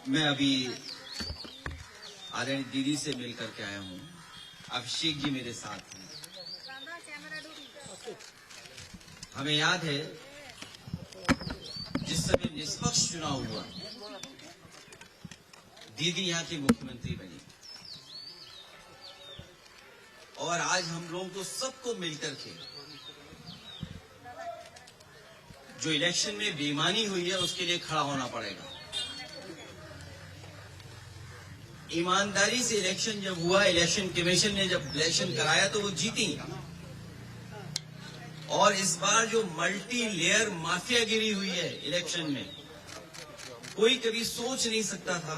मैं अभी आदरणीय दीदी से मिल करके आया हूँ। अभिषेक जी मेरे साथ हैं। हमें याद है जिस समय निष्पक्ष चुनाव हुआ, दीदी यहाँ की मुख्यमंत्री बनी और आज हम लोगों को सबको मिलकर के जो इलेक्शन में बेईमानी हुई है उसके लिए खड़ा होना पड़ेगा। ईमानदारी से इलेक्शन जब हुआ, इलेक्शन कमीशन ने जब इलेक्शन कराया तो वो जीती। और इस बार जो मल्टी लेयर माफियागिरी हुई है इलेक्शन में, कोई कभी सोच नहीं सकता था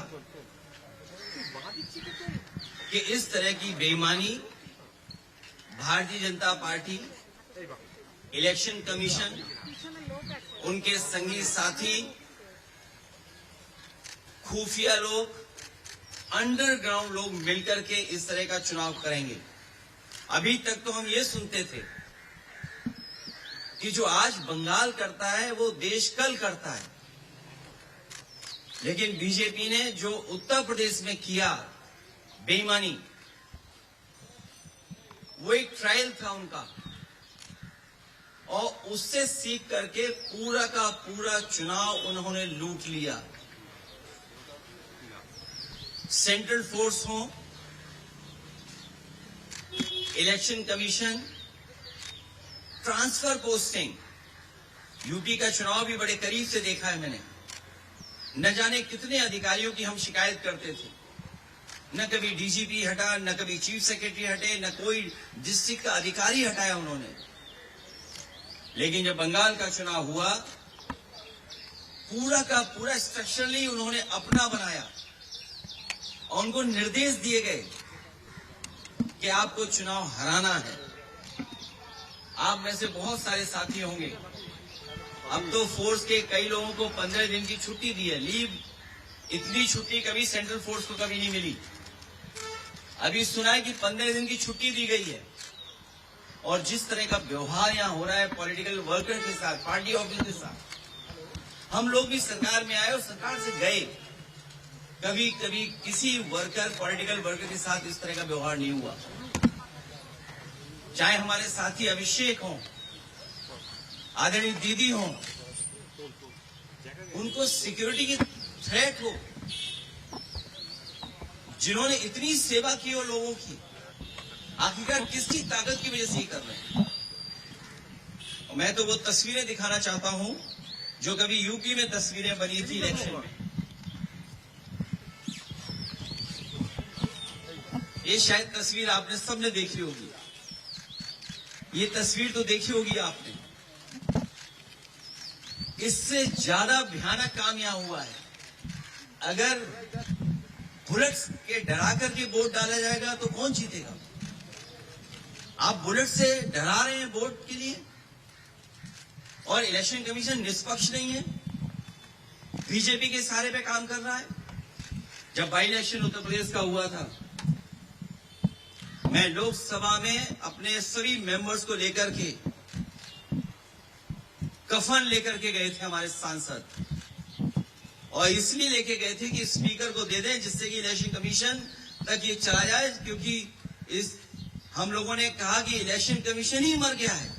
कि इस तरह की बेईमानी Bharatiya Janata party, election commission, उनके संगी साथी, खुफिया लोग, अंडरग्राउंड लोग मिलकर के इस तरह का चुनाव करेंगे। अभी तक तो हम ये सुनते थे कि जो आज बंगाल करता है वो देश कल करता है, लेकिन बीजेपी ने जो उत्तर प्रदेश में किया बेईमानी, वो एक ट्रायल था उनका, और उससे सीख करके पूरा का पूरा चुनाव उन्होंने लूट लिया। सेंट्रल फोर्स हो, election commission, transfer posting, UP का चुनाव भी बड़े करीब से देखा है मैंने। न जाने कितने अधिकारियों की हम शिकायत करते थे, न कभी डीजीपी हटा, न कभी चीफ सेक्रेटरी हटे, न कोई डिस्ट्रिक्ट का अधिकारी हटाया उन्होंने। लेकिन जब बंगाल का चुनाव हुआ, पूरा का पूरा स्ट्रक्चरली उन्होंने अपना बनाया और उनको निर्देश दिए गए कि आपको चुनाव हराना है। आप में से बहुत सारे साथी होंगे, अब तो फोर्स के कई लोगों को 15 दिन की छुट्टी दी है, लीव। इतनी छुट्टी कभी सेंट्रल फोर्स को कभी नहीं मिली। अभी सुना है कि 15 दिन की छुट्टी दी गई है। और जिस तरह का व्यवहार यहाँ हो रहा है पॉलिटिकल वर्कर के साथ, पार्टी ऑफिस के साथ, हम लोग भी सरकार में आए और सरकार से गए, कभी कभी किसी वर्कर, पॉलिटिकल वर्कर के साथ इस तरह का व्यवहार नहीं हुआ। चाहे हमारे साथी अभिषेक हों, आदरणीय दीदी हों, उनको सिक्योरिटी की थ्रेट हो, जिन्होंने इतनी सेवा की हो लोगों की, आखिरकार किसकी ताकत की वजह से ही कर रहे हैं। और मैं तो वो तस्वीरें दिखाना चाहता हूं जो कभी यूपी में तस्वीरें बनी थी इलेक्शन में। ये शायद तस्वीर आपने सबने देखी होगी, ये तस्वीर तो देखी होगी आपने। इससे ज्यादा भयानक काम यहां हुआ है। अगर बुलेट्स के डरा करके वोट डाला जाएगा तो कौन जीतेगा? आप बुलेट से डरा रहे हैं वोट के लिए, और इलेक्शन कमीशन निष्पक्ष नहीं है, बीजेपी के सहारे पे काम कर रहा है। जब बाई इलेक्शन उत्तर प्रदेश का हुआ था, मैं लोकसभा में अपने सभी मेंबर्स को लेकर के, कफन लेकर के गए थे हमारे सांसद, और इसलिए लेके गए थे कि स्पीकर को दे दें जिससे कि इलेक्शन कमीशन तक ये चला जाए, क्योंकि हम लोगों ने कहा कि इलेक्शन कमीशन ही मर गया है।